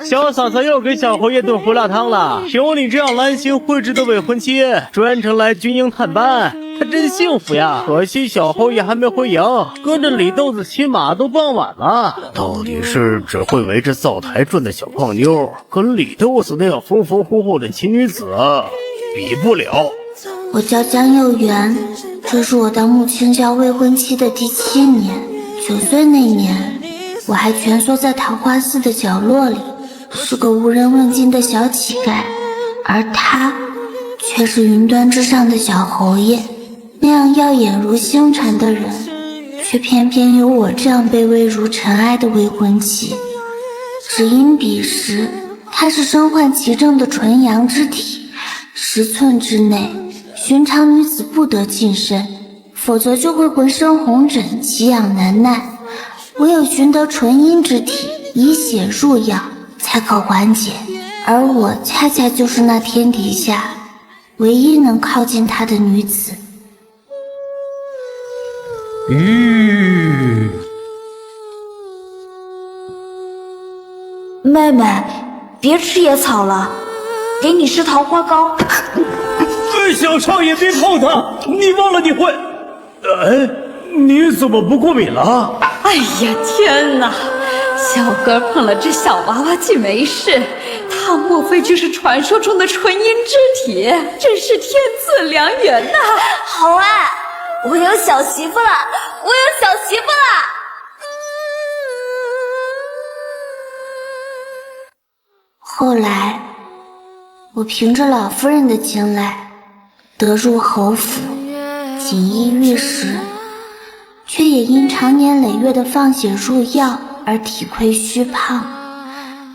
小嫂子又给小侯爷炖胡辣汤了。有你这样兰心蕙质的未婚妻，专程来军营探班，他真幸福呀。可惜小侯爷还没回营，跟着李豆子骑马都傍晚了。到底是只会围着灶台转的小胖妞，跟李豆子那样风风火火的奇女子比不了。我叫江幼媛，这是我当穆清霄未婚妻的第7年。9岁那年，我还蜷缩在桃花寺的角落里，是个无人问津的小乞丐，而他却是云端之上的小侯爷。那样耀眼如星辰的人，却偏偏有我这样卑微如尘埃的未婚妻。只因彼时他是身患其症的纯阳之体，10寸之内寻常女子不得近身，否则就会浑身红疹，奇痒难耐。唯有寻得纯阴之体，以血入药，才可缓解。而我恰恰就是那天底下唯一能靠近他的女子。妹妹，别吃野草了，给你吃桃花糕。小少爷别碰他，你忘了你会……你怎么不过敏了？哎呀天哪，小哥碰了这小娃娃竟没事，他莫非就是传说中的纯阴之体？真是天赐良缘呐！好啊，我有小媳妇了，我有小媳妇了。后来我凭着老夫人的青睐得入侯府，锦衣玉食，却也因长年累月的放血入药而体亏虚胖，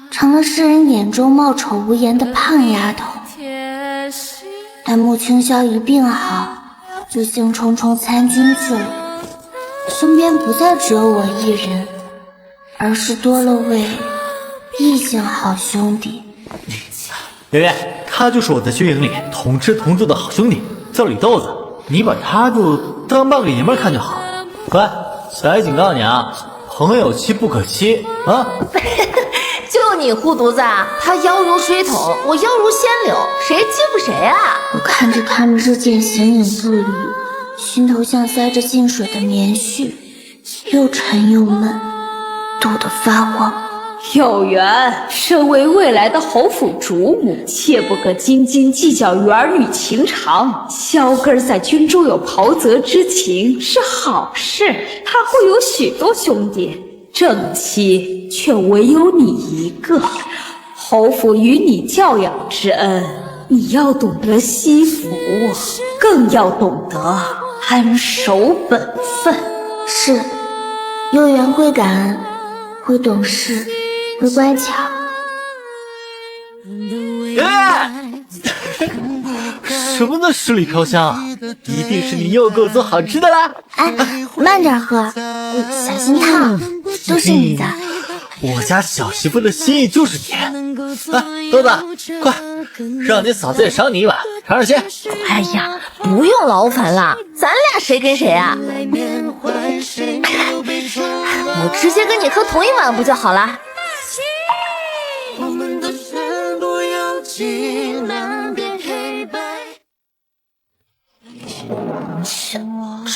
成了世人眼中貌丑无颜的胖丫头。但穆清霄一病好，就兴冲冲参军去了，身边不再只有我一人，而是多了位异性好兄弟。圆圆，他就是我在军营里同吃同住的好兄弟，叫李豆子，你把他就当半个爷们看就好。乖，小爷警告你啊，朋友妻不可欺啊！就你护犊子啊！他腰如水桶，我腰如仙柳，谁欺负谁啊？我看着他们日渐形影不离，心头像塞着进水的棉絮，又沉又闷，堵得发慌。有缘，身为未来的侯府主母，切不可斤斤计较于儿女情长。萧根在军中有袍泽之情是好事，他会有许多兄弟，正妻却唯有你一个。侯府与你教养之恩，你要懂得惜福，更要懂得安守本分。是，幼缘会感恩，会懂事，会乖巧。什么的十里飘香啊，一定是你又给我做好吃的啦！哎，慢点喝，小心烫，都是你的。我家小媳妇的心意就是你。来，豆子，快，让你嫂子也赏你一碗，尝尝鲜。哎呀，不用劳烦了，咱俩谁跟谁啊？我直接跟你喝同一碗不就好了？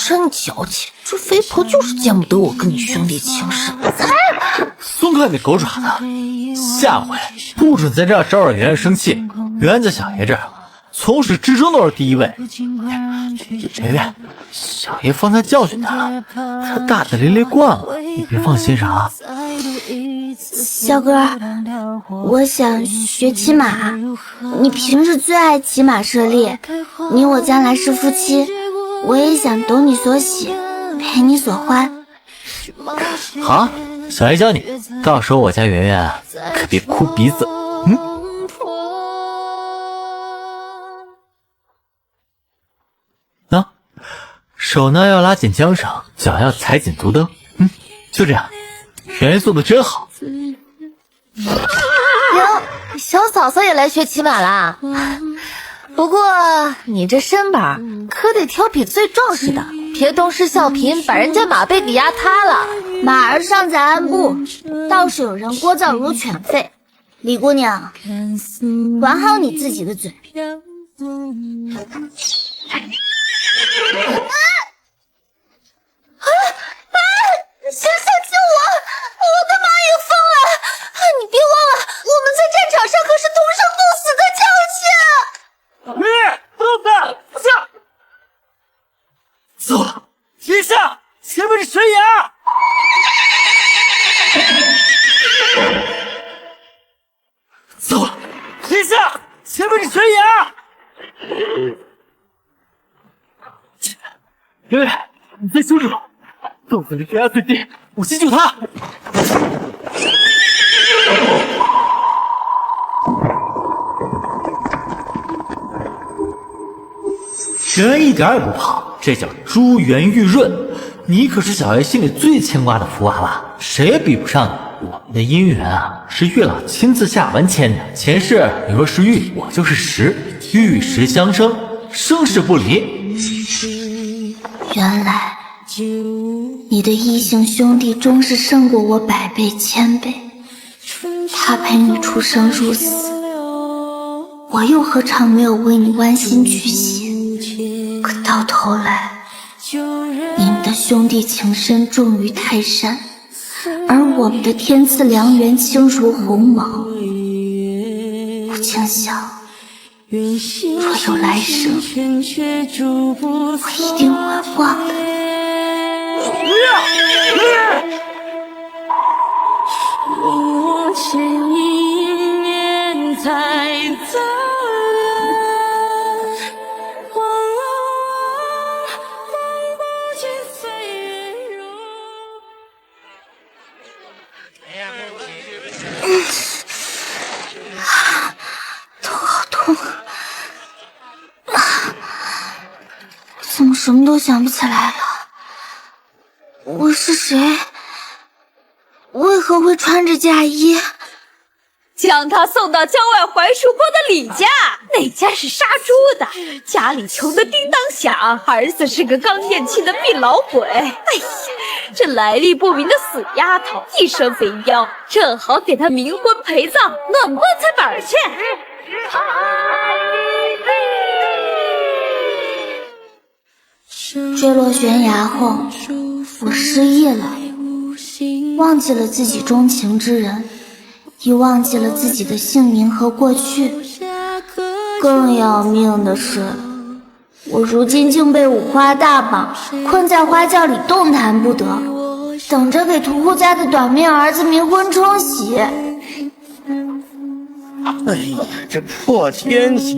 真矫情，这肥婆就是见不得我跟你兄弟情深。松开你狗爪子，下回不准在这儿招惹圆圆生气。圆在小爷这儿从始至终都是第一位。圆圆，小爷方才教训他了，他大大咧咧惯了，你别放心上啊。小哥，我想学骑马，你平时最爱骑马射猎，你我将来是夫妻，我也想懂你所喜，陪你所欢。好，小爷教你，到时候我家圆圆可别哭鼻子。手呢要拉紧缰绳，脚要踩紧足蹬。就这样，圆圆做的真好。哟，小嫂嫂也来学骑马啦。不过你这身板可得挑比最壮实的，别东施效颦，把人家马背给压塌了。马儿尚在鞍部，倒是有人聒噪如犬吠。李姑娘，管好你自己的嘴。先生救我！我的妈也疯了！你别忘了，我们在战场上可是同生共死的交情。不下！走了，停下！前面是悬崖！走了，停下！前面是悬崖！圆圆，你再修着吧。洞子离悬崖最近，我先救他。圆圆一点也不胖，这叫珠圆玉润。你可是小爷心里最牵挂的福娃娃，谁也比不上你。我们的姻缘啊，是月老亲自下文签的。前世你若是玉，我就是石，玉石相生，生死不离。原来你的异姓兄弟终是胜过我100倍1000倍，他陪你出生入死，我又何尝没有为你剜心驱血？可到头来，你们的兄弟情深重于泰山，而我们的天赐良缘轻如鸿毛。我竟想，若有来生，我一定会忘的。不要！我前一年才走了，忘了我，等不及岁月如。头好痛啊！我怎么什么都想不起来了？我是谁？为何会穿着嫁衣？将他送到郊外槐树坡的李家，那家是杀猪的，家里穷得叮当响，儿子是个刚咽气的病老鬼。哎呀，这来历不明的死丫头一生肥膘，正好给他冥婚陪葬，暖棺材板去。坠落悬崖后，我失忆了，忘记了自己钟情之人，亦忘记了自己的姓名和过去。更要命的是，我如今竟被五花大绑，困在花轿里动弹不得，等着给屠户家的短命儿子冥婚冲喜。哎呀，这破天气，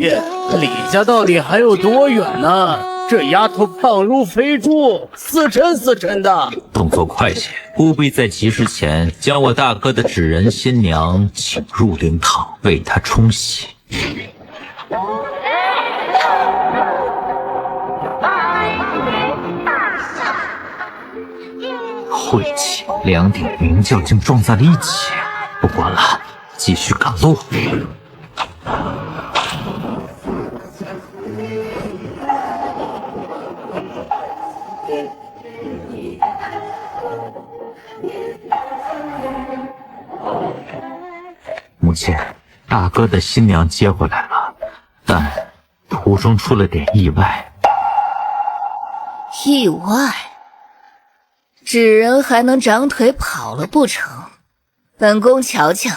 李家到底还有多远呢？这丫头胖如肥猪，死沉的。动作快些，务必在吉时前将我大哥的纸人新娘请入灵堂，为他冲喜。晦气，两顶明轿竟撞在了一起。不管了，继续赶路。母亲，大哥的新娘接回来了，但途中出了点意外。意外？纸人还能长腿跑了不成？本宫瞧瞧。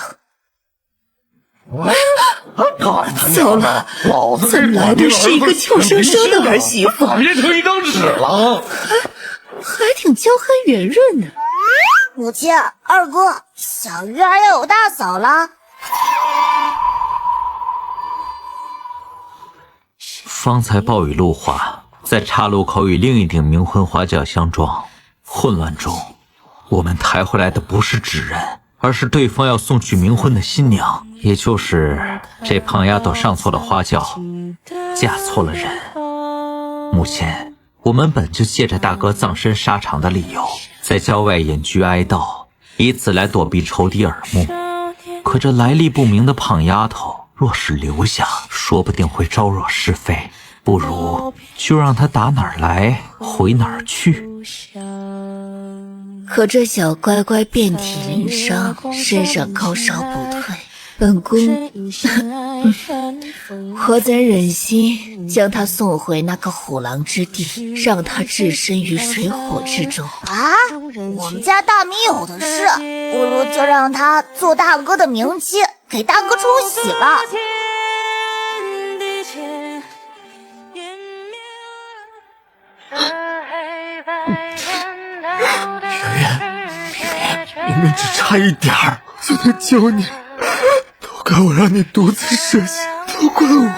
糟了，怎么来的是一个臭生生的儿媳妇？变成一张纸了，还挺娇憨圆润的。母亲，二哥，小鱼儿要有大嫂了。方才暴雨路滑，在岔路口与另一顶冥婚花轿相撞，混乱中，我们抬回来的不是纸人，而是对方要送去冥婚的新娘，也就是这胖丫头上错了花轿，嫁错了人。母亲，我们本就借着大哥葬身沙场的理由，在郊外隐居哀悼，以此来躲避仇敌耳目。可这来历不明的胖丫头若是留下，说不定会招惹是非，不如就让她打哪儿来回哪儿去。可这小乖乖遍体鳞伤，身上高烧不退，本宫我怎忍心将他送回那个虎狼之地，让他置身于水火之中啊？我们家大米有的是，不如就让他做大哥的名妻，给大哥冲喜吧。明明只差一点儿就能救你，都怪我让你独自涉险，都怪我。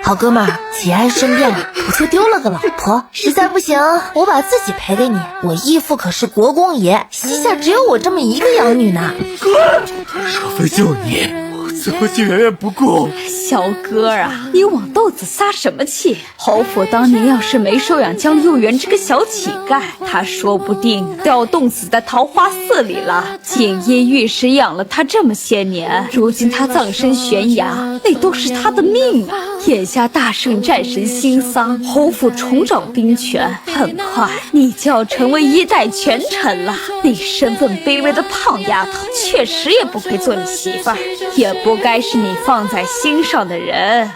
好哥们儿，节哀顺变了，我却丢了个老婆，实在不行，我把自己赔给你。我义父可是国公爷，膝下只有我这么一个养女呢。若非救你，我怎么就远远不顾？小哥啊，你往豆子撒什么气？侯府当年要是没收养江幼元这个小乞丐，他说不定都要冻死在桃花寺里了。锦衣玉食养了他这么些年，如今他葬身悬崖，那都是他的命啊！眼下大圣战神兴丧，侯府重掌兵权，很快你就要成为一代权臣了。你身份卑微的胖丫头，确实也不配做你媳妇儿，也不该是你放在心上的人。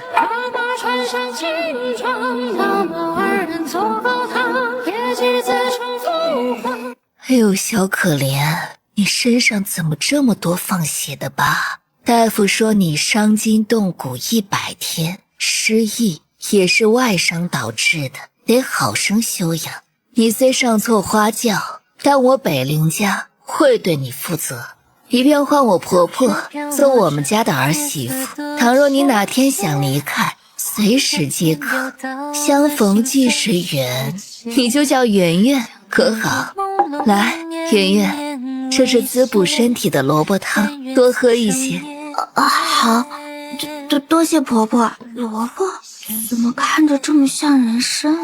哎呦，小可怜，你身上怎么这么多放血的疤？大夫说你伤筋动骨100天，失忆也是外伤导致的，得好生休养。你虽上错花轿，但我北陵家会对你负责。一便换我婆婆做我们家的儿媳妇，倘若你哪天想离开，随时皆可。相逢即是缘，你就叫圆圆，可好？来，圆圆，这是滋补身体的萝卜汤，多喝一些。好，多谢婆婆。萝卜怎么看着这么像人参？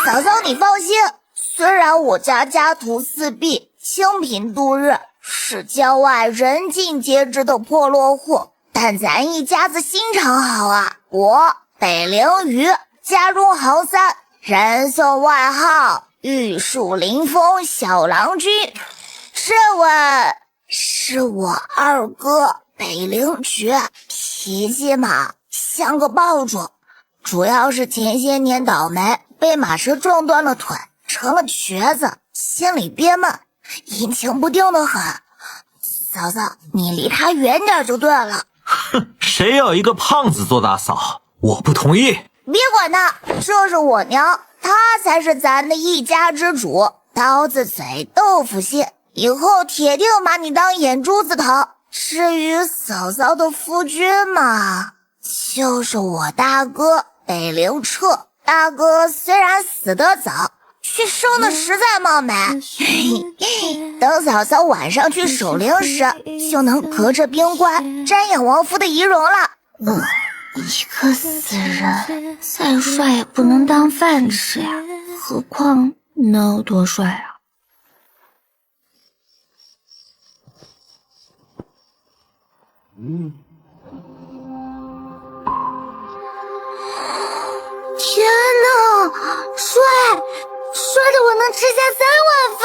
嫂嫂你放心，虽然我家家徒四壁，清贫度日，是郊外人尽皆知的破落户，但咱一家子心肠好啊！我北陵鱼，家中豪三，人送外号玉树临风小郎君。这位是我二哥北陵菊，脾气嘛像个爆竹，主要是前些年倒霉，被马车撞断了腿，成了瘸子，心里憋闷，阴晴不定的很。嫂嫂，你离他远点就对了。哼，谁要一个胖子做大嫂？我不同意。别管他，这是我娘，她才是咱的一家之主，刀子嘴豆腐心，以后铁定把你当眼珠子疼。至于嫂嫂的夫君嘛，就是我大哥北陵彻。大哥虽然死得早，却生得实在貌美。等嫂嫂晚上去守灵时，就能隔着冰棺瞻仰王夫的遗容了。一个死人再帅也不能当饭吃呀，何况能有多帅啊？天哪，帅的我能吃下3碗饭。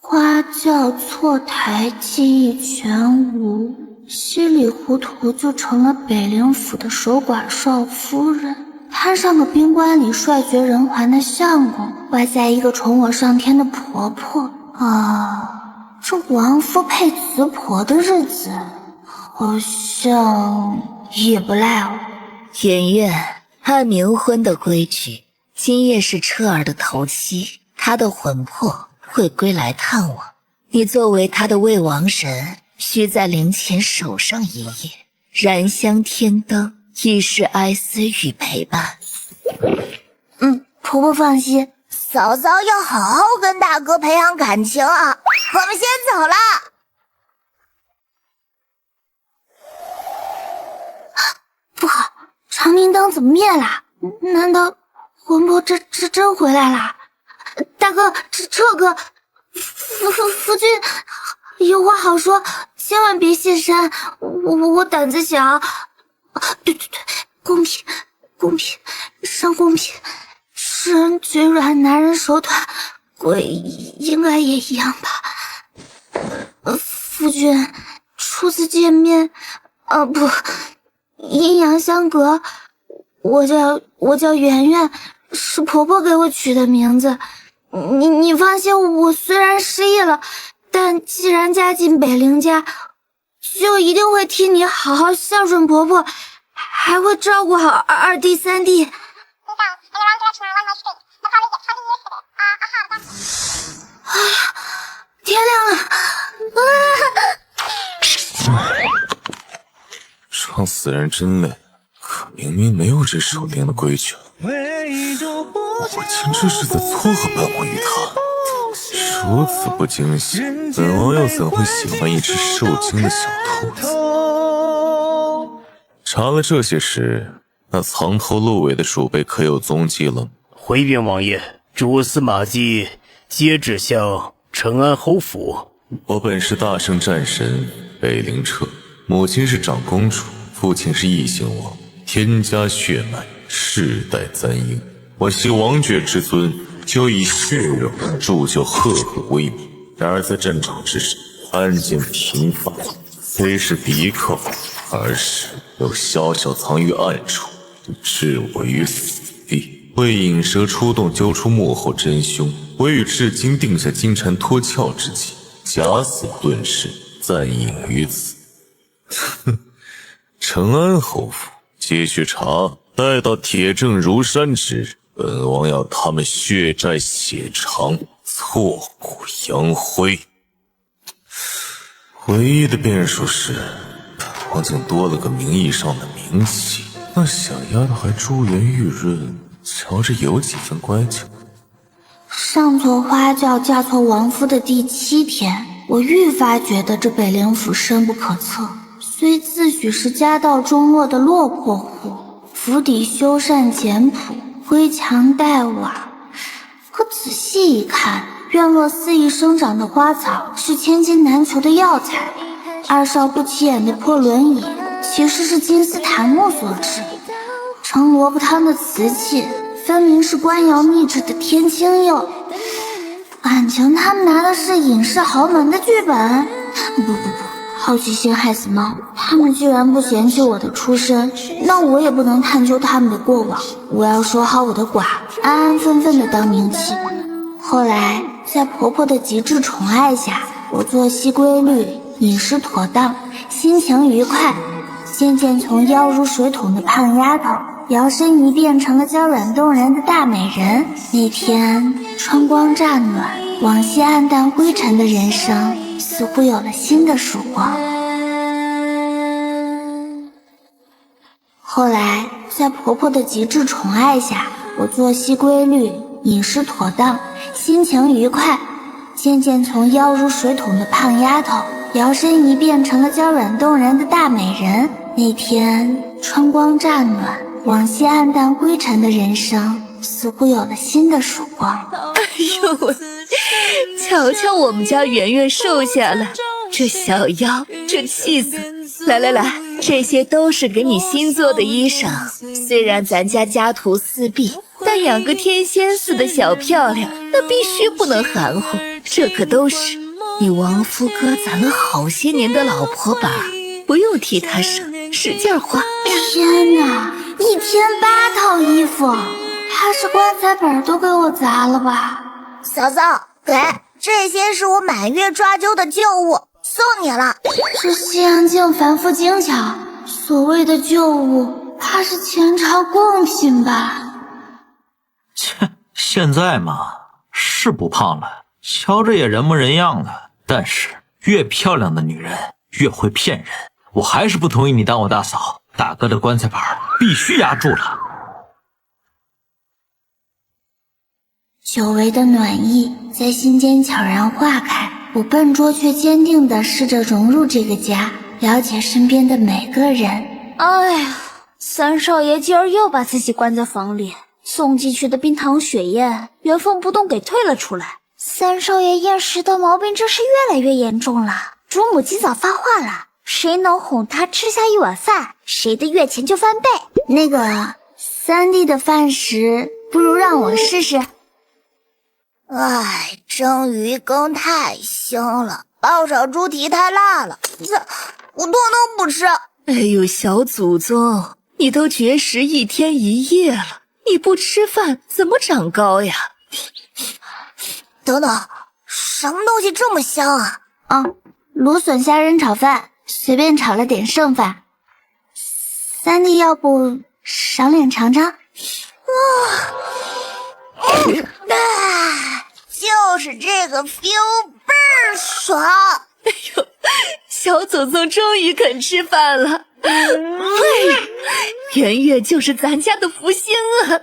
花轿错台，记忆全无，稀里糊涂就成了北陵府的守寡少夫人，摊上个冰棺里帅绝人寰的相公，外在一个宠我上天的婆婆啊！这王夫配慈婆的日子好像也不赖哦。圆圆，按冥婚的规矩，今夜是彻儿的头七，她的魂魄会归来探望。你作为她的魏王神，需在灵前守上一夜，燃香添灯，以示哀思与陪伴。婆婆放心，嫂嫂要好好跟大哥培养感情啊。我们先走了。不好，长明灯怎么灭了？难道魂魄真回来了？大哥，彻哥，夫君有话好说，千万别现身。我胆子小。对，公平，上公平。吃人嘴软，男人手短，鬼应该也一样吧。君，初次见面，不，阴阳相隔。我叫圆圆，是婆婆给我取的名字。你放心，我虽然失忆了，但既然嫁进北陵家，就一定会替你好好孝顺婆婆，还会照顾好二弟三弟。天亮了，撞死人真累，可明明没有这守灵的规矩。我竟这是在撮合本王与他，如此不惊喜，本王又怎会喜欢一只受惊的小兔子？查了这些事，那藏头露尾的鼠辈可有踪迹了？回禀王爷，蛛丝马迹皆指向承安侯府。我本是大圣战神北陵彻，母亲是长公主，父亲是异姓王，天家血脉，世代簪缨。我系王爵之尊，就以血肉铸就赫赫威名。然而在战场之上，案件频发，非是敌寇，而是有小小藏于暗处，置我于死地。为引蛇出洞，揪出幕后真凶，我与至今定下金蝉脱壳之计，假死遁世，暂隐于此。哼，承安侯府，继续查，待到铁证如山之日，本王要他们血债血偿，挫骨扬灰。唯一的变数是，本王竟多了个名义上的名气，那小丫头还珠圆玉润，瞧着有几分乖巧。上错花轿嫁错王夫的第7天，我愈发觉得这北陵府深不可测。虽自诩是家道中落的落魄户，府邸修缮简朴，灰墙黛瓦，可仔细一看，院落肆意生长的花草是千金难求的药材，二少不起眼的破轮椅其实是金丝檀木所制，盛萝卜汤的瓷器分明是官窑秘制的天青釉，感情他们拿的是隐士豪门的剧本。不，好奇心害死猫，他们居然不嫌弃我的出身，那我也不能探究他们的过往，我要守好我的寡，安安分分的当名妻。后来在婆婆的极致宠爱下，我作息规律，饮食妥当，心情愉快，渐渐从腰如水桶的胖丫头摇身一变成了娇软动人的大美人。那天春光乍暖，往昔黯淡灰尘的人生似乎有了新的曙光。后来在婆婆的极致宠爱下，我作息规律，饮食妥当，心情愉快，渐渐从腰如水桶的胖丫头摇身一变成了娇软动人的大美人。那天春光乍暖，往昔黯淡灰尘的人生似乎有了新的曙光。哎呦喂，瞧瞧我们家圆圆瘦下来，这小腰，这气色，来，这些都是给你新做的衣裳。虽然咱家家徒四壁，但养个天仙似的小漂亮，那必须不能含糊。这可都是你王夫哥攒了好些年的老婆吧，不用替他省，使劲花。天哪，1天8套衣服，他是棺材本都给我砸了吧？嫂嫂，给，这些是我满月抓阄的旧物，送你了。这西洋镜繁复精巧，所谓的旧物，怕是前朝贡品吧？切，现在嘛，是不胖了，瞧着也人模人样的，但是越漂亮的女人越会骗人。我还是不同意你当我大嫂，大哥的棺材板必须压住了。久违的暖意在心间悄然化开，我笨拙却坚定地试着融入这个家，了解身边的每个人。哎呀，三少爷今儿又把自己关在房里，送进去的冰糖雪燕原封不动给退了出来。三少爷厌食的毛病真是越来越严重了。主母今早发话了，谁能哄他吃下一碗饭，谁的月钱就翻倍。那个三弟的饭食，不如让我试试。蒸鱼羹太香了，爆炒猪蹄太辣了，我不能不吃。哎呦，小祖宗，你都绝食1天1夜了，你不吃饭怎么长高呀？等等，什么东西这么香啊？芦笋虾仁炒饭，随便炒了点剩饭。三弟，要不赏脸尝尝？就是这个 feel 倍儿爽。哎呦，小祖宗终于肯吃饭了。圆月就是咱家的福星啊。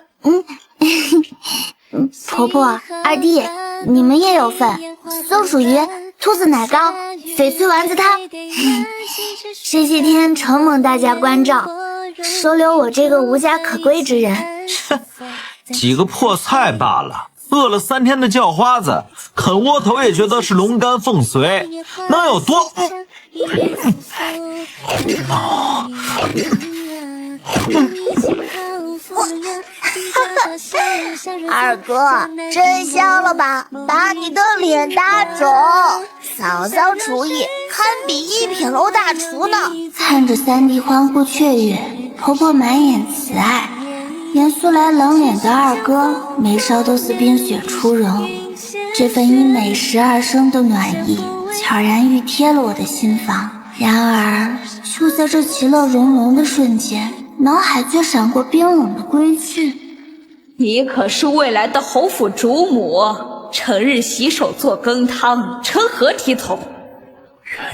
婆婆、二弟，你们也有份。松鼠鱼、兔子奶糕、翡翠丸子汤。这些天承蒙大家关照，收留我这个无家可归之人。几个破菜罢了，饿了3天的叫花子，啃窝头也觉得是龙肝凤髓，能有多？二哥，真香了吧？把你的脸打肿，嫂嫂厨艺堪比1品楼大厨呢。看着三弟欢呼雀跃，婆婆满眼慈爱，连素来冷脸的二哥眉梢都似冰雪初融。这份因美食而生的暖意，悄然熨贴了我的心房。然而，就在这其乐融融的瞬间，脑海却闪过冰冷的规矩。你可是未来的侯府主母，成日洗手做羹汤，成何体统？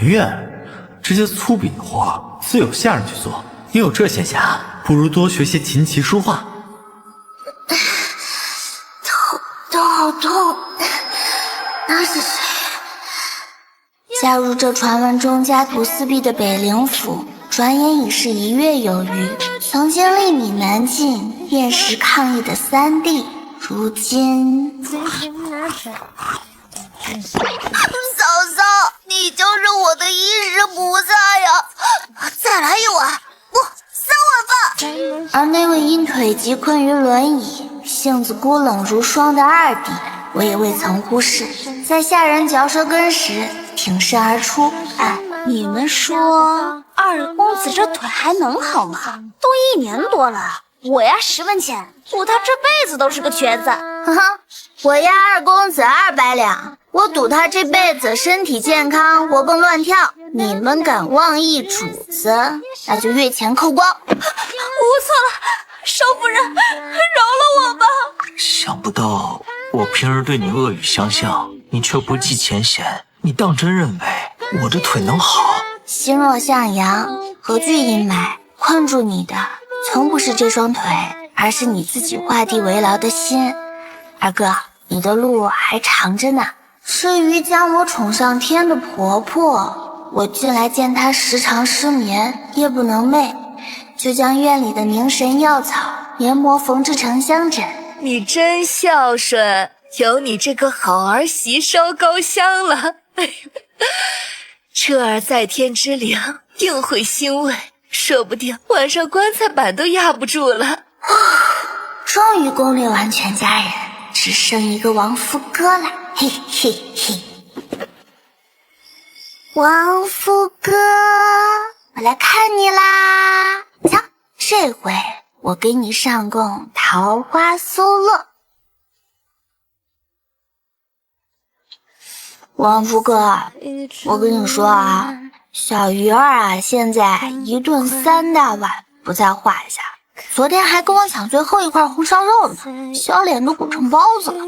圆圆，这些粗鄙的活自有下人去做，你有这闲暇，不如多学些琴棋书画。头好痛，那是谁？加入这传闻中家徒四壁的北陵府，转眼已是1月有余。曾经力米难进、厌食抗议的三弟，如今嫂嫂，你就是我的衣食菩萨呀！再来1碗，不3碗饭。而那位因腿疾困于轮椅、性子孤冷如霜的二弟，我也未曾忽视，在下人嚼舌根时挺身而出。你们说二公子这腿还能好吗？都1年多了，我呀10文钱，赌他这辈子都是个瘸子。哈哈，我压二公子200两，我赌他这辈子身体健康，活蹦乱跳。你们敢妄议主子，那就月钱扣光。我错了，少夫人，饶了我吧。想不到我平日对你恶语相向，你却不计前嫌，你当真认为我这腿能好？心若向阳，何惧阴霾？困住你的从不是这双腿，而是你自己画地为牢的心。二哥，你的路还长着呢。至于将我宠上天的婆婆，我近来见她时常失眠，夜不能寐，就将院里的凝神药草研磨缝制成香枕。你真孝顺，有你这个好儿媳烧高香了。哎呦，彻儿在天之灵定会欣慰，说不定晚上棺材板都压不住了。终于攻略完全家人，只剩一个王夫哥了，嘿嘿嘿。王夫哥，我来看你啦！瞧，这回我给你上供桃花酥乐。王夫哥，我跟你说啊，小鱼儿啊，现在一顿3大碗不在话下。昨天还跟我抢最后一块红烧肉呢，小脸都鼓成包子了。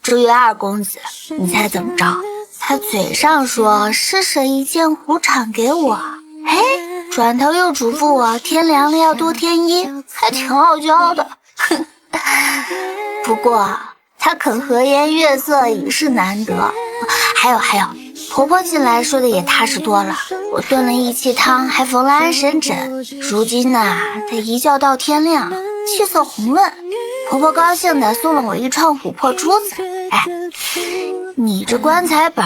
至于二公子，你猜怎么着？他嘴上说施舍一件虎氅给我，转头又嘱咐我天凉了要多添衣，还挺傲娇的。不过他肯和颜悦色已是难得。还有，婆婆近来说的也踏实多了，我炖了义气汤，还缝了安神枕。如今呐，她一觉到天亮，气色红润。婆婆高兴的送了我一串琥珀珠子。你这棺材本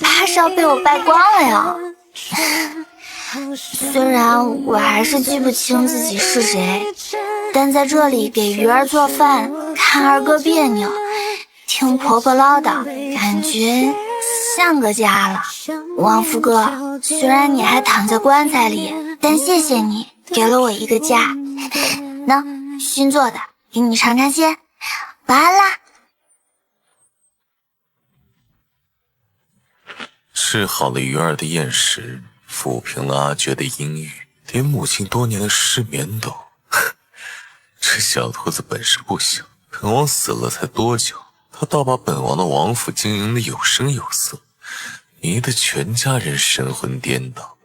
怕是要被我败光了呀。虽然我还是记不清自己是谁，但在这里给鱼儿做饭，看二哥别扭，听婆婆唠叨，感觉像个家了。王福哥，虽然你还躺在棺材里，但谢谢你给了我一个家。喏，新做的，给你尝尝鲜。晚安啦。治好了鱼儿的厌食，抚平了阿珏的阴郁，连母亲多年的失眠都……这小兔子本事不小，本王死了才多久，他倒把本王的王府经营的有声有色，迷得全家人神魂颠倒。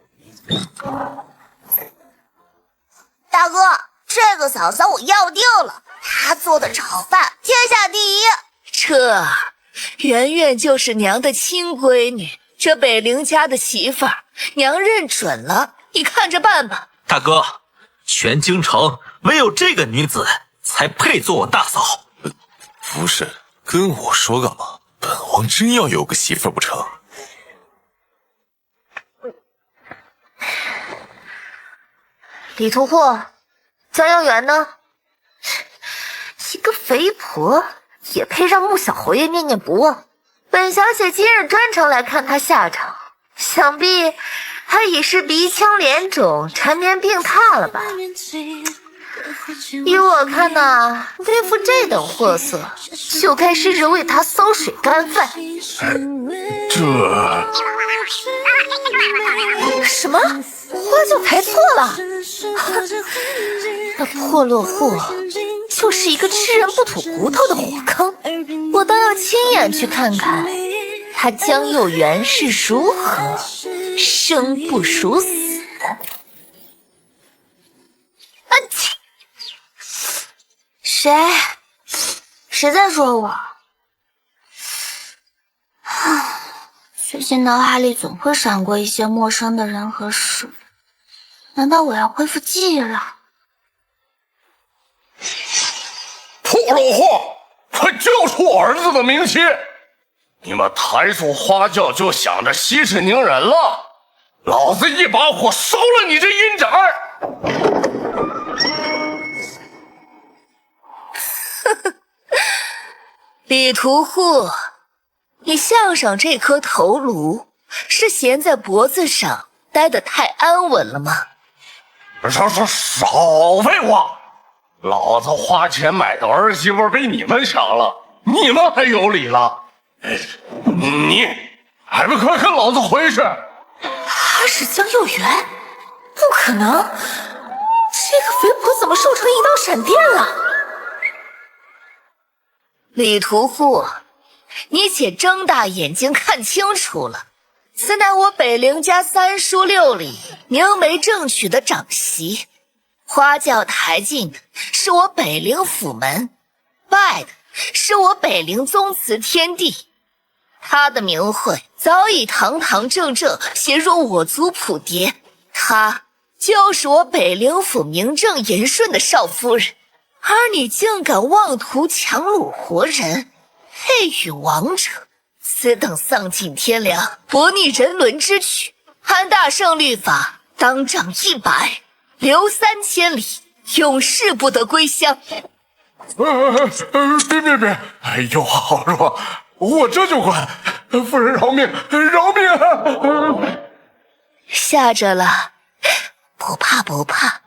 大哥，这个嫂嫂我要定了，她做的炒饭天下第一。这圆圆就是娘的亲闺女，这北陵家的媳妇儿，娘认准了，你看着办吧。大哥，全京城唯有这个女子才配做我大嫂。不是，跟我说干嘛？本王真要有个媳妇儿不成？李屠户，江阳元呢？一个肥婆也配让穆小侯爷念念不忘？本小姐今日专程来看他下场，想必他已是鼻青脸肿，缠绵病榻了吧？依我看呐，对付这等货色，就该试着为他馊水干饭。什么？花轿抬错了？那破落户就是一个吃人不吐骨头的火坑，我倒要亲眼去看看他江佑元是如何生不如死的。谁在说我？最近脑海里总会闪过一些陌生的人和事，难道我要恢复记忆了？破落户，快救出我儿子的名妻！你们抬出花轿就想着息事宁人了？老子一把火烧了你这阴宅！李屠户，你项上这颗头颅是衔在脖子上待得太安稳了吗？少废话！老子花钱买的儿媳妇被你们抢了，你们还有理了？你还不快跟老子回去！他是江佑元？不可能！这个肥婆怎么瘦成一道闪电了？李屠户，你且睁大眼睛看清楚了，此乃我北陵家3叔6里明媒正娶的长媳，花轿抬进的是我北陵府门，拜的是我北陵宗祠天地。她的名讳早已堂堂正正写入我族谱牒，她就是我北陵府名正言顺的少夫人。而你竟敢妄图强掳活人，配与王者，此等丧尽天良、悖逆人伦之举，按大圣律法，当杖100，流3000里，永世不得归乡。别！有话好说，我这就管。夫人饶命！饶命啊！吓着了？不怕，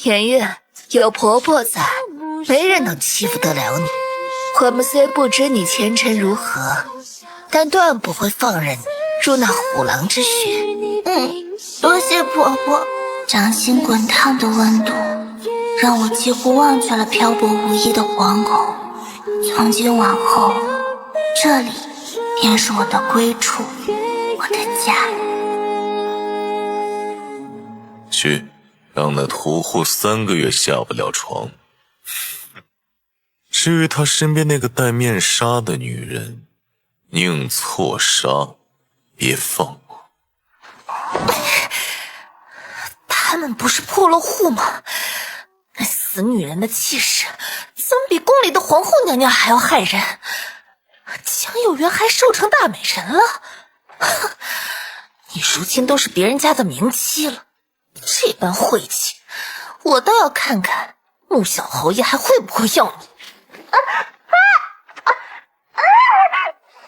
圆圆有婆婆在，没人能欺负得了你。我们虽不知你前尘如何，但断不会放任你入那虎狼之穴。多谢婆婆。掌心滚烫的温度让我几乎忘却了漂泊无依的皇后。从今往后，这里便是我的归处，我的家。去，让那屠户3个月下不了床。至于他身边那个戴面纱的女人，宁错杀，别放过。他们不是破落户吗？那死女人的气势，怎么比宫里的皇后娘娘还要害人？江有元还瘦成大美人了，你如今都是别人家的名妻了，这般晦气，我倒要看看穆小侯爷还会不会要你。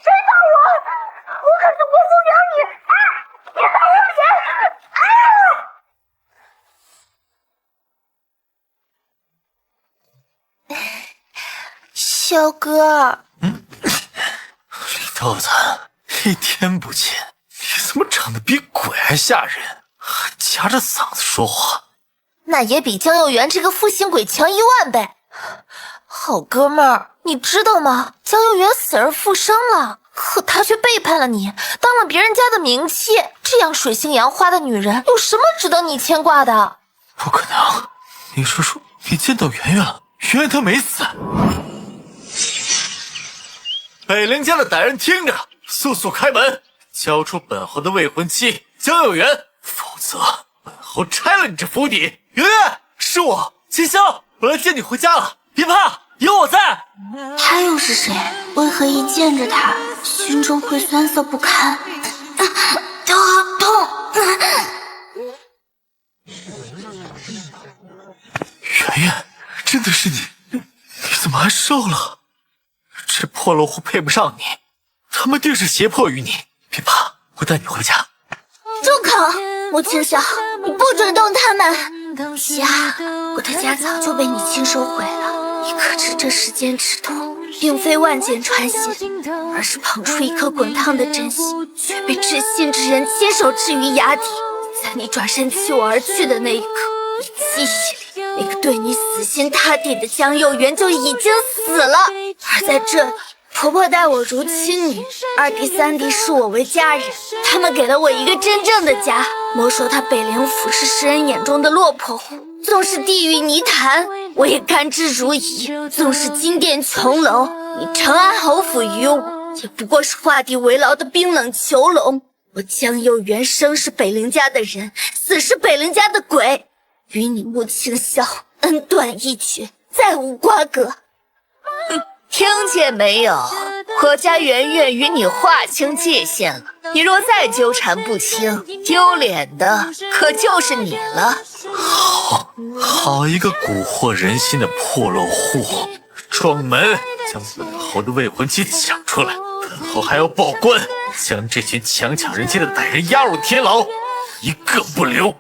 谁打我？我可是不小哥。李豆子，一天不见，你怎么长得比鬼还吓人，还夹着嗓子说话？那也比江佑元这个负心鬼强10000倍。好哥们儿，你知道吗？江佑元死而复生了，可他却背叛了你，当了别人家的名妻。这样水性杨花的女人，有什么值得你牵挂的？不可能！你说你见到圆圆了？圆圆她没死。北陵家的歹人听着，速速开门，交出本侯的未婚妻江有缘，否则本侯拆了你这府邸。圆圆，是我金香，我来接你回家了，别怕，有我在。他又是谁？为何一见着他，心中会酸涩不堪？头好痛！圆圆，真的是你？你怎么还瘦了？这破落户配不上你，他们定是胁迫于你。别怕，我带你回家。住口！穆清晓，你不准动他们！家，我的家早就被你亲手毁了。你可知这世间之痛，并非万箭穿心，而是捧出一颗滚烫的真心，却被至信之人亲手置于崖底。在你转身弃我而去的那一刻，你记忆里那个对你死心塌地的江佑元就已经死了。而在这里，婆婆待我如亲女，二弟三弟视我为家人，他们给了我一个真正的家。莫说他北陵府是世人眼中的落魄户，纵是地狱泥潭，我也甘之如饴；纵是金殿琼楼，你长安侯府于我，也不过是画地为牢的冰冷囚笼。我江佑元生是北陵家的人，死是北陵家的鬼，与你穆清晓恩断义绝，再无瓜葛。听见没有？我家圆圆与你划清界限了，你若再纠缠不清，丢脸的可就是你了。好一个蛊惑人心的破落户！撞门，将本侯的未婚妻抢出来，本侯还要报官，将这群强抢人妻的歹人押入天牢，一个不留。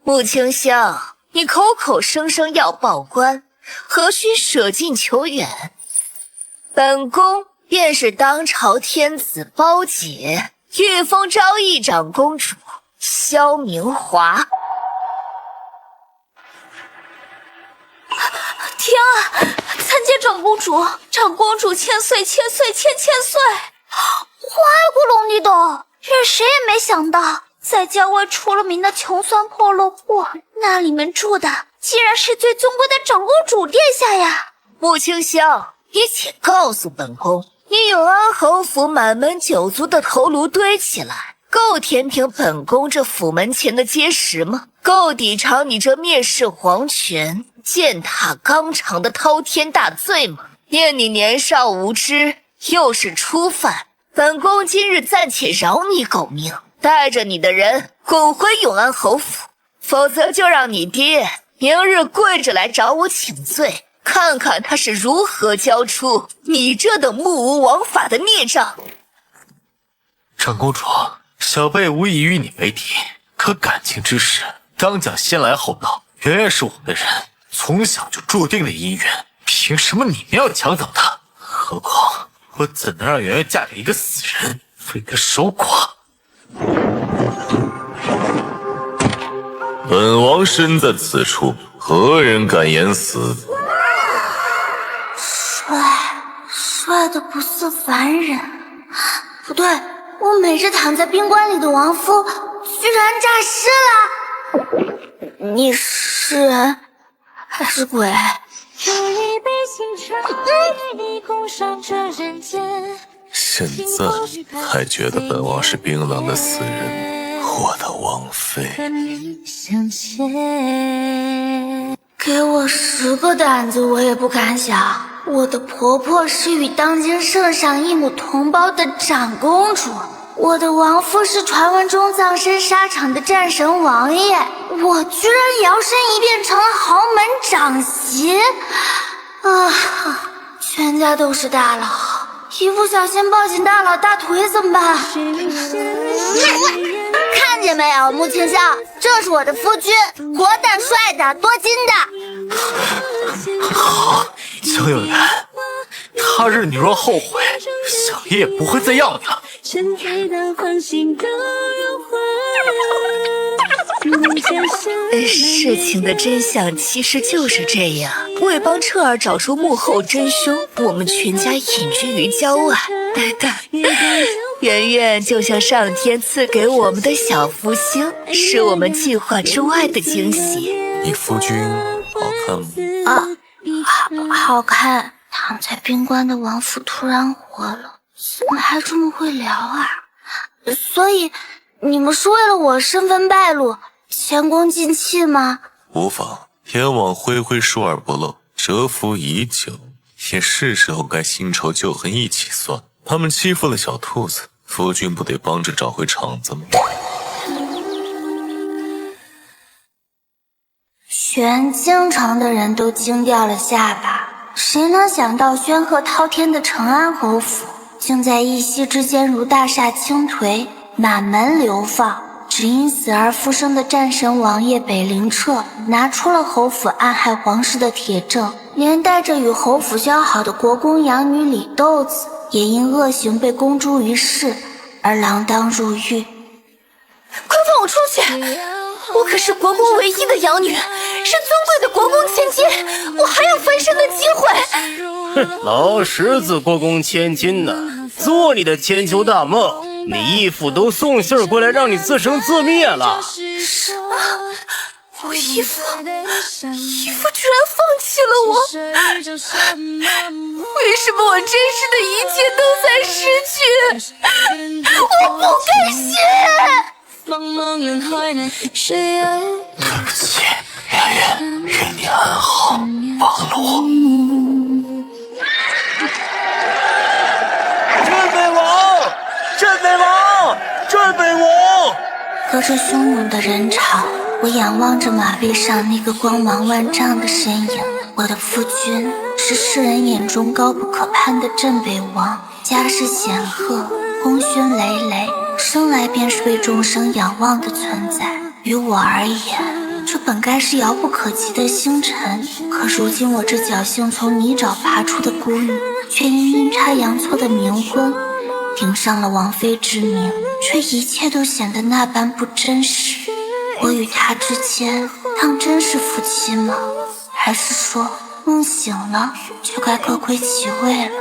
穆清香，你口口声声要报官，何须舍近求远？本宫便是当朝天子胞姐，御封昭义长公主萧明华。天啊！参见长公主，长公主千岁千岁千岁！坏咕隆的都，这谁也没想到，在郊外出了名的穷酸破落户，那里面住的竟然是最尊贵的长公主殿下呀！穆清香，你且告诉本宫，你永安侯府满门九族的头颅堆起来，够填平本宫这府门前的阶石吗？够抵偿你这蔑视皇权、践踏纲常的滔天大罪吗？念你年少无知，又是初犯，本宫今日暂且饶你狗命，带着你的人滚回永安侯府，否则就让你爹明日跪着来找我请罪，看看他是如何交出你这等目无王法的孽障。长公主，小辈无意与你为敌，可感情之事当讲先来后到，圆圆是我们的人，从小就注定的姻缘，凭什么你们要抢走她？何况我怎能让圆圆嫁给一个死人，做一个守寡？本王身在此处，何人敢言死？帅得不似凡人。不对，我每日躺在冰棺里的亡夫居然诈尸了。你是人还是鬼？现在还觉得本王是冰冷的死人，我的王妃。给我10个胆子，我也不敢想，我的婆婆是与当今圣上一母同胞的长公主，我的亡夫是传闻中葬身沙场的战神王爷，我居然摇身一变成了豪门长媳啊！全家都是大佬，一不小心抱紧大佬大腿怎么办？看见没有，穆清霄，这是我的夫君，活的、帅的、多金的。好，江有缘，他日你若后悔，小爷也不会再要你了。事情的真相其实就是这样。为帮彻儿找出幕后真凶，我们全家隐居于郊外。圆圆就像上天赐给我们的小福星，是我们计划之外的惊喜。你夫君好看吗？好看。躺在冰棺的王府突然活了，怎么还这么会聊啊？所以你们是为了我身份败露，前功尽弃吗？无妨，天网恢恢，疏而不漏，蛰伏已久，也是时候该新仇旧恨一起算。他们欺负了小兔子，夫君不得帮着找回场子吗？全京城的人都惊掉了下巴，谁能想到煊赫滔天的成安侯府，竟在一夕之间如大厦倾颓，满门流放。只因死而复生的战神王爷北陵彻拿出了侯府暗害皇室的铁证，连带着与侯府交好的国公养女李豆子也因恶行被公诸于世而锒铛入狱。快放我出去！我可是国公唯一的养女，是尊贵的国公千金，我还有翻身的机会。哼，老十子国公千金呢，做你的千秋大梦。你义父都送信儿过来让你自生自灭了。什么？我义父居然放弃了我？为什么我真实的一切都在失去？我不甘心！对不起，圆圆，愿你安好，忘了我。镇北王，镇北王，镇北王！隔着汹涌的人潮，我仰望着马背上那个光芒万丈的身影。我的夫君是世人眼中高不可攀的镇北王，家世显赫，功勋累累，生来便是被众生仰望的存在。于我而言，这本该是遥不可及的星辰，可如今我这侥幸从泥沼爬出的孤女，却因阴差阳错的冥婚顶上了王妃之名，却一切都显得那般不真实。我与他之间当真是夫妻吗？还是说梦醒了就该各归其位了？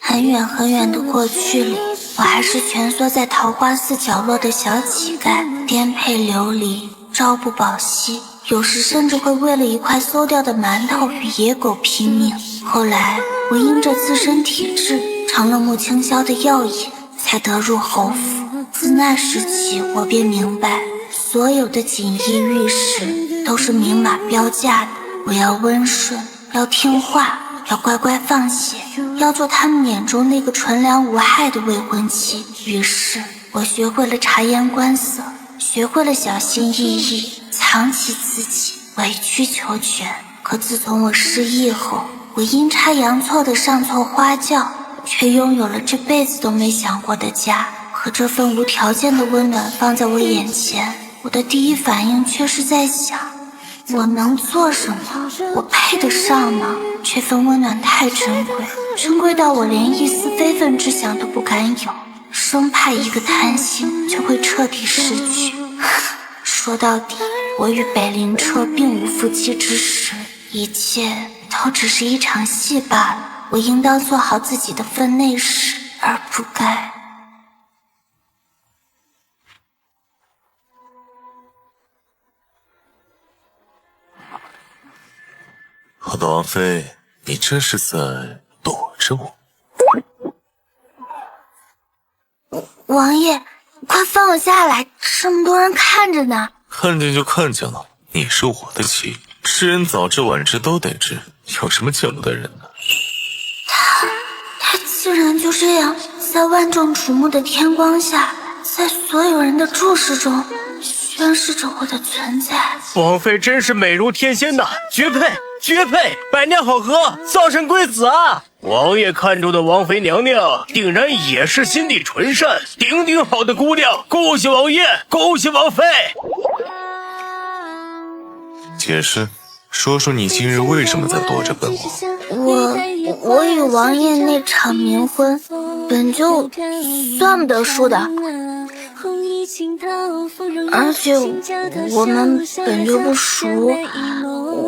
很远很远的过去里，我还是蜷缩在桃花寺角落的小乞丐，颠沛流离，朝不保夕，有时甚至会为了一块馊掉的馒头与野狗拼命。后来我因着自身体质成了穆清霄的药引，才得入侯府。自那时起，我便明白，所有的锦衣玉食都是明码标价的。我要温顺，要听话，要乖乖放血，要做他们眼中那个纯良无害的未婚妻。于是我学会了察言观色，学会了小心翼翼，藏起自己，委曲求全。可自从我失忆后，我阴差阳错的上错花轿，却拥有了这辈子都没想过的家。可这份无条件的温暖放在我眼前，我的第一反应却是在想，我能做什么？我配得上吗？这份温暖太珍贵，珍贵到我连一丝非分之想都不敢有，生怕一个贪心就会彻底失去。说到底，我与北陵彻并无夫妻之实，一切都只是一场戏罢了。我应当做好自己的分内事，而不该。我的王妃，你这是在躲着我？王爷，快放我下来，这么多人看着呢。看见就看见了，你是我的妻，世人早知晚知都得知，有什么见不得人呢？他竟然就这样在万众瞩目的天光下，在所有人的注视中宣示着我的存在。王妃真是美如天仙呐，绝配绝配，百年好合，早生贵子啊！王爷看中的王妃娘娘，定然也是心地纯善、顶顶好的姑娘。恭喜王爷，恭喜王妃！解释，说说你今日为什么在躲着本王？我与王爷那场冥婚，本就算不得输的，而且我们本就不熟，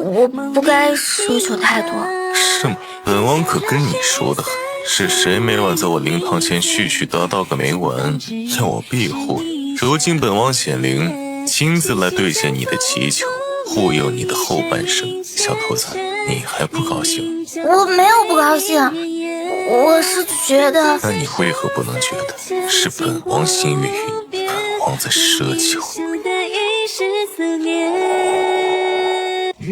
我不该奢求太多。是吗？本王可跟你熟得很，是谁每晚在我灵堂前絮絮叨叨个没完，要我庇护你？如今本王显灵，亲自来兑现你的祈求，护佑你的后半生。小兔子，你还不高兴？我没有不高兴，我是觉得……那你为何不能觉得是本王心悦于你，本王在奢求？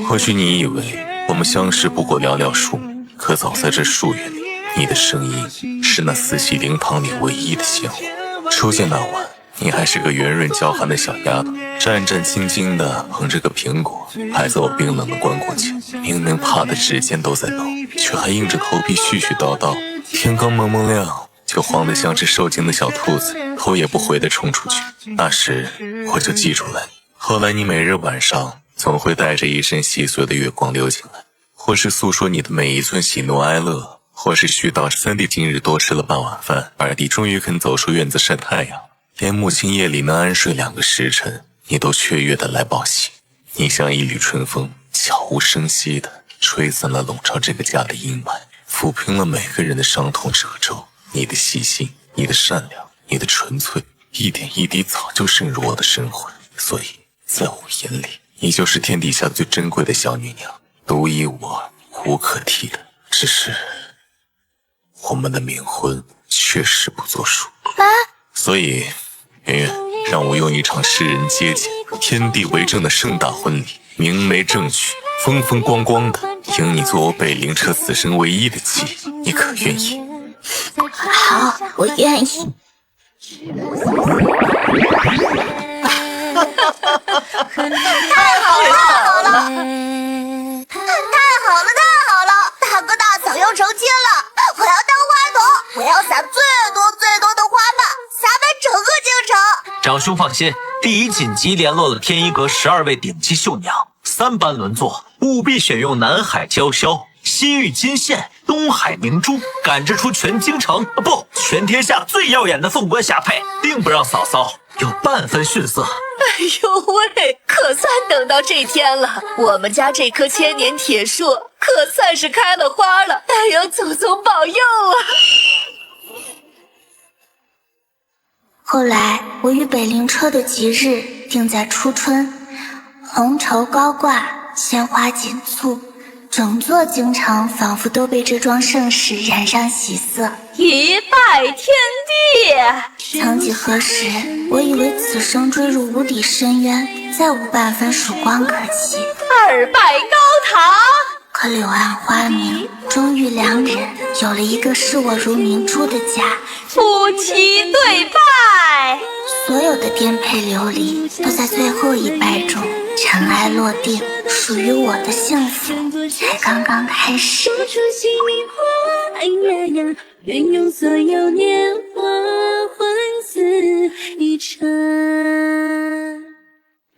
或许你以为我们相识不过寥寥数目，可早在这数月里，你的声音是那四喜灵堂里唯一的鲜活。初见那晚，你还是个圆润娇憨的小丫头，战战兢兢地捧着个苹果，排在我冰冷的棺椁前。明明怕的指尖都在抖，却还硬着头皮絮絮叨叨。天刚蒙蒙亮，就慌得像只受惊的小兔子，头也不回地冲出去。那时我就记住了你。后来你每日晚上总会带着一身细碎的月光溜进来，或是诉说你的每一寸喜怒哀乐，或是絮叨三弟今日多吃了半碗饭，二弟终于肯走出院子晒太阳。连母亲夜里能安睡2个时辰，你都雀跃地来报喜。你像一缕春风，悄无声息地吹散了笼罩这个家的阴霾，抚平了每个人的伤痛褶皱。你的细心，你的善良，你的纯粹，一点一滴早就渗入我的神魂。所以在我眼里，你就是天底下最珍贵的小女娘，独一无二，无可替代。只是我们的冥婚确实不作数，所以圆圆，让我用一场世人皆见、天地为证的盛大婚礼，明媒正娶，风风光光的迎你做我北灵车此生唯一的妻，你可愿意？好，我愿意。太好了！太好了！大哥大嫂要成亲了，我要当花童，我要撒最多的花瓣，撒满整个京城。长兄放心，第一紧急联络了天一阁12位顶级绣娘，3班轮作，务必选用南海娇绡、西域金线、东海明珠，赶制出全京城不全天下最耀眼的凤冠霞帔，定不让嫂嫂有半分逊色。哎呦喂，可算等到这天了，我们家这棵千年铁树可算是开了花了。哎呦，祖宗保佑啊！后来我与北灵车的吉日定在初春，红绸高挂，鲜花锦簇，整座京城仿佛都被这桩盛事染上喜色。一拜天地！曾几何时，我以为此生坠入无底深渊，再无半分曙光可期。2拜高堂！可柳暗花明，终于2人有了一个视我如明珠的家。夫妻对拜，所有的颠沛流离都在最后一拜中尘埃落定，属于我的幸福才刚刚开始。说出心里话，哎呀呀，愿用所有年华换此一场。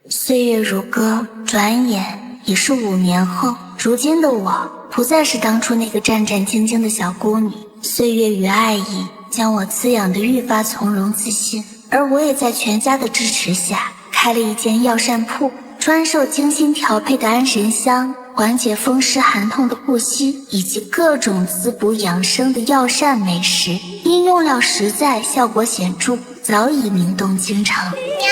岁月如歌，转眼已是5年后。如今的我不再是当初那个战战兢兢的小孤女，岁月与爱意将我滋养得愈发从容自信，而我也在全家的支持下开了一间药膳铺，专售精心调配的安神香，缓解风湿寒痛的护膝，以及各种滋补养生的药膳美食，因用料实在，效果显著，早已名动京城。娘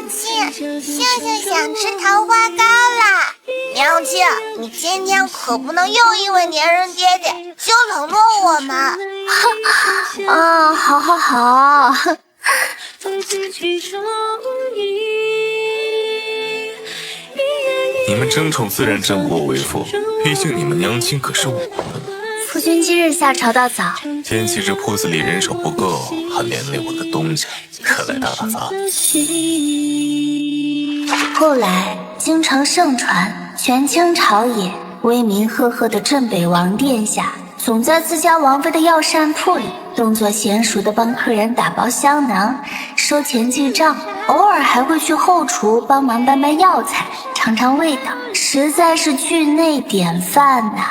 亲，杏杏想吃桃花糕啦！娘亲，你今天可不能又因为粘人爹爹就冷落我们。啊，好。你们争宠自然争不过为父，毕竟你们娘亲可是我的。夫君今日下朝到早，见起这铺子里人手不够，还连累我的东家，可来打杂。后来京城盛传，权倾朝野，威名赫赫的镇北王殿下总在自家王妃的药膳铺里动作娴熟地帮客人打包香囊、收钱记账，偶尔还会去后厨帮忙搬搬药材、尝尝味道，实在是剧内典范呐。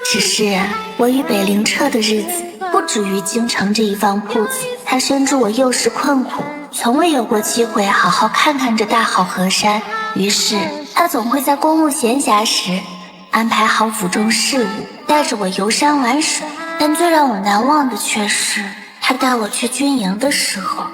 只是我与北陵彻的日子不止于京城这一方铺子，他深知我幼时困苦，从未有过机会好好看看这大好河山，于是他总会在公务闲暇时安排好府中事务，带着我游山玩水。但最让我难忘的却是他带我去军营的时候。